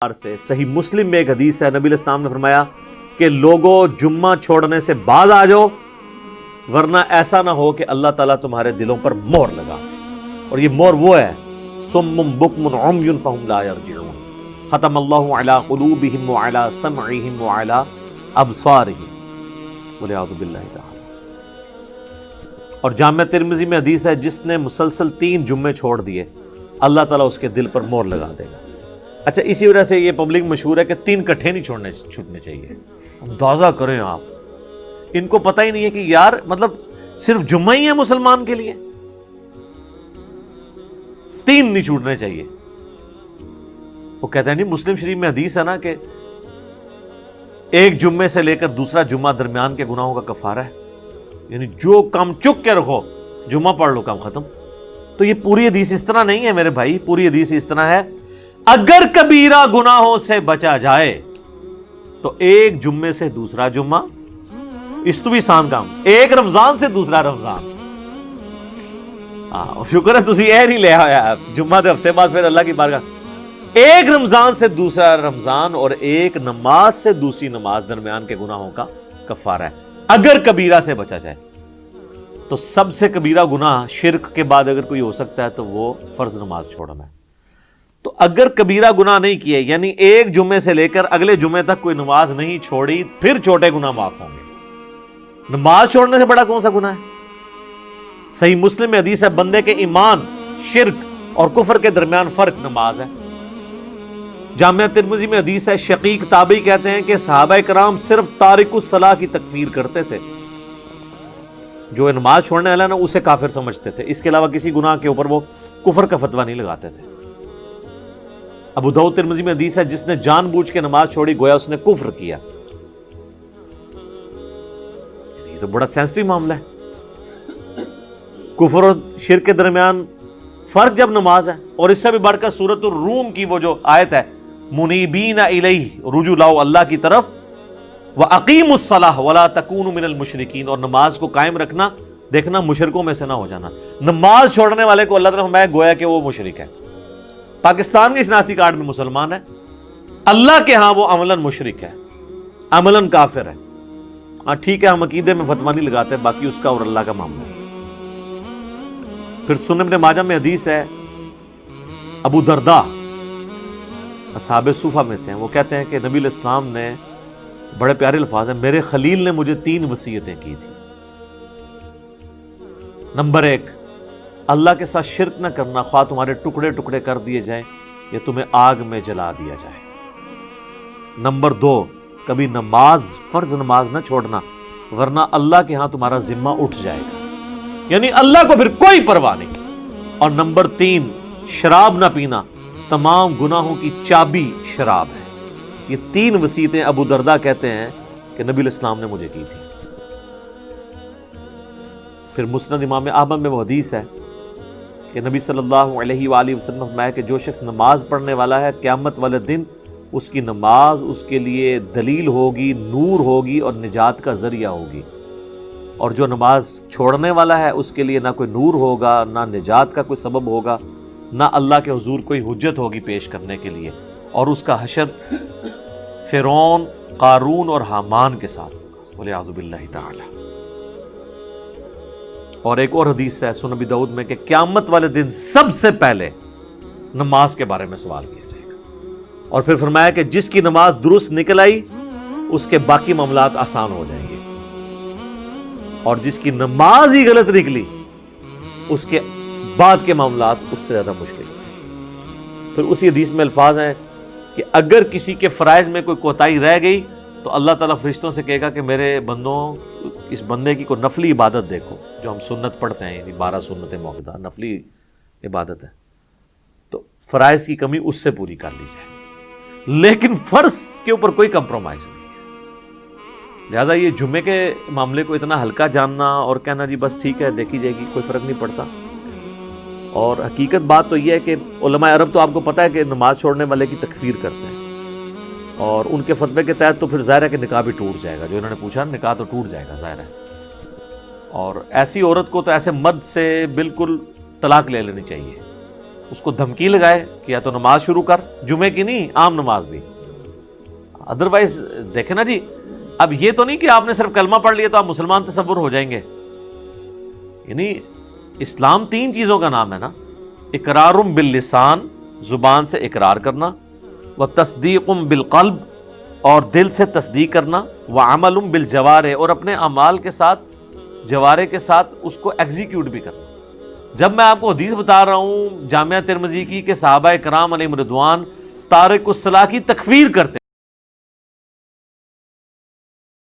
سے صحیح مسلم میں ایک حدیث ہے، نبی علیہ السلام نے فرمایا کہ لوگوں جمعہ چھوڑنے سے باز آ جاؤ، ورنہ ایسا نہ ہو کہ اللہ تعالیٰ تمہارے دلوں پر مہر لگا دے۔ اور یہ مہر وہ ہے صم بکم عمی فہم لا یرجعون، ختم اللہ علی قلوبہم وعلی سمعہم وعلی ابصارہم والعیاذ باللہ تعالی۔ اور جامع ترمذی میں حدیث ہے، جس نے مسلسل 3 جمعے چھوڑ دیے اللہ تعالیٰ اس کے دل پر مہر لگا دے گا۔ اچھا، اسی وجہ سے یہ پبلک مشہور ہے کہ 3 کٹھے نہیں چھوٹنے چاہیے۔ اندازہ کریں آپ، ان کو پتہ ہی نہیں ہے کہ یار مطلب صرف جمعہ ہی ہے مسلمان کے لیے، 3 نہیں چھوٹنے چاہیے۔ وہ کہتے ہیں نہیں، مسلم شریف میں حدیث ہے نا کہ ایک جمعے سے لے کر دوسرا جمعہ درمیان کے گناہوں کا کفارہ ہے، یعنی جو کام چک کے رکھو جمعہ پڑھ لو کام ختم۔ تو یہ پوری حدیث اس طرح نہیں ہے میرے بھائی، پوری حدیث اس طرح ہے اگر کبیرہ گناہوں سے بچا جائے تو ایک جمعے سے دوسرا جمعہ، اس تو بھی آسان کام، ایک رمضان سے دوسرا رمضان۔ شکر ہے تسی اے نہیں لے آیا جمعہ دے ہفتے بعد پھر اللہ کی بارگاہ، ایک رمضان سے دوسرا رمضان اور ایک نماز سے دوسری نماز درمیان کے گناہوں کا کفارہ ہے اگر کبیرہ سے بچا جائے۔ تو سب سے کبیرہ گناہ شرک کے بعد اگر کوئی ہو سکتا ہے تو وہ فرض نماز چھوڑنا ہے۔ تو اگر کبیرہ گناہ نہیں کیے، یعنی ایک جمعے سے لے کر اگلے جمعے تک کوئی نماز نہیں چھوڑی، پھر چھوٹے گناہ معاف ہوں گے۔ نماز چھوڑنے سے بڑا کون سا گناہ ہے؟ صحیح مسلم میں حدیث ہے، بندے کے ایمان، شرک اور کفر کے درمیان فرق نماز ہے۔ جامع ترمذی میں حدیث ہے، شقیق تابعی کہتے ہیں کہ صحابہ کرام صرف تارک الصلاح کی تکفیر کرتے تھے، جو نماز چھوڑنے والا نا اسے کافر سمجھتے تھے، اس کے علاوہ کسی گناہ کے اوپر وہ کفر کا فتویٰ نہیں لگاتے تھے۔ ابو داؤد ترمذی میں حدیث ہے، جس نے جان بوجھ کے نماز چھوڑی گویا اس نے کفر کیا۔ یہ تو بڑا سینسٹیو معاملہ ہے، کفر اور شرک کے درمیان فرق جب نماز ہے۔ اور اس سے بھی بڑھ کر سورۃ الروم کی وہ جو آیت ہے، منیبین الیہ، رجوع لاؤ اللہ کی طرف، وَأَقِیمُوا الصَّلَاةَ وَلَا تَکُونُوا مِنَ الْمُشْرِکِینَ، اور نماز کو قائم رکھنا، دیکھنا مشرکوں میں سے نہ ہو جانا۔ نماز چھوڑنے والے کو اللہ تعالیٰ فرمایا گویا کہ وہ مشرک ہے۔ پاکستان کے شناختی کارڈ میں مسلمان ہے، اللہ کے ہاں وہ عملاً مشرک ہے، عملاً کافر ہے۔ ہاں ٹھیک ہے، ہم عقیدے میں فتویٰ نہیں لگاتے، باقی اس کا اور اللہ کا معاملہ ہے۔ پھر سنن ابن ماجہ میں حدیث ہے، ابو درداء اصحاب صوفہ میں سے ہیں، وہ کہتے ہیں کہ نبی علیہ السلام نے، بڑے پیارے الفاظ ہیں، میرے خلیل نے مجھے 3 وصیتیں کی تھی۔ نمبر 1، اللہ کے ساتھ شرک نہ کرنا، خواہ تمہارے ٹکڑے ٹکڑے کر دیے جائیں یا تمہیں آگ میں جلا دیا جائے۔ نمبر 2، کبھی نماز، فرض نماز نہ چھوڑنا، ورنہ اللہ کے ہاں تمہارا ذمہ اٹھ جائے گا، یعنی اللہ کو پھر کوئی پرواہ نہیں۔ اور نمبر 3، شراب نہ پینا، تمام گناہوں کی چابی شراب ہے۔ یہ 3 وصیتیں ابو درداء کہتے ہیں کہ نبی علیہ السلام نے مجھے کی تھی۔ پھر مسند امام احمد میں وہ حدیث ہے کہ نبی صلی اللہ علیہ وآلہ وسلم نے فرمایا کہ جو شخص نماز پڑھنے والا ہے، قیامت والے دن اس کی نماز اس کے لیے دلیل ہوگی، نور ہوگی اور نجات کا ذریعہ ہوگی، اور جو نماز چھوڑنے والا ہے اس کے لیے نہ کوئی نور ہوگا، نہ نجات کا کوئی سبب ہوگا، نہ اللہ کے حضور کوئی حجت ہوگی پیش کرنے کے لیے، اور اس کا حشر فرعون، قارون اور حامان کے ساتھ ہوگا، والعیاذ باللہ تعالی۔ اور ایک اور حدیث ہے سنن ابی داؤد میں کہ قیامت والے دن سب سے پہلے نماز کے بارے میں سوال کیا جائے گا، اور پھر فرمایا کہ جس کی نماز درست نکل آئی اس کے باقی معاملات آسان ہو جائیں گے، اور جس کی نماز ہی غلط نکلی اس کے بعد کے معاملات اس سے زیادہ مشکل ہیں۔ پھر اسی حدیث میں الفاظ ہیں کہ اگر کسی کے فرائض میں کوئی کوتاہی رہ گئی تو اللہ تعالیٰ فرشتوں سے کہے گا کہ میرے بندوں، اس بندے کی کوئی نفلی عبادت دیکھو، جو ہم سنت پڑھتے ہیں، یعنی 12 سنت موقدہ نفلی عبادت ہے، تو فرائض کی کمی اس سے پوری کر لی جائے، لیکن فرض کے اوپر کوئی کمپرومائز نہیں ہے۔ لہذا یہ جمعے کے معاملے کو اتنا ہلکا جاننا اور کہنا جی بس ٹھیک ہے دیکھی جائے گی، کوئی فرق نہیں پڑتا۔ اور حقیقت بات تو یہ ہے کہ علماء عرب تو آپ کو پتہ ہے کہ نماز چھوڑنے والے کی تکفیر کرتے ہیں، اور ان کے فتوے کے تحت تو پھر ظاہر ہے کہ نکاح بھی ٹوٹ جائے گا، جو انہوں نے پوچھا نکاح تو ٹوٹ جائے گا ظاہر ہے۔ اور ایسی عورت کو تو ایسے مرد سے بالکل طلاق لے لینی چاہیے، اس کو دھمکی لگائے کہ یا تو نماز شروع کر، جمعے کی نہیں، عام نماز بھی. ادروائز دیکھیں نا جی، اب یہ تو نہیں کہ آپ نے صرف کلمہ پڑھ لیا تو آپ مسلمان تصور ہو جائیں گے. یعنی اسلام 3 چیزوں کا نام ہے نا: اقرار باللسان، زبان سے اقرار کرنا، و تصدیق بالقلب، اور دل سے تصدیق کرنا، و عمل بالجوارح، اور اپنے اعمال کے ساتھ، جوارح کے ساتھ اس کو ایگزیکیوٹ بھی کرنا. جب میں آپ کو حدیث بتا رہا ہوں جامعہ ترمذی کی کہ صحابہ کرام علیہم رضوان تارک الصلاۃ کی تکفیر کرتے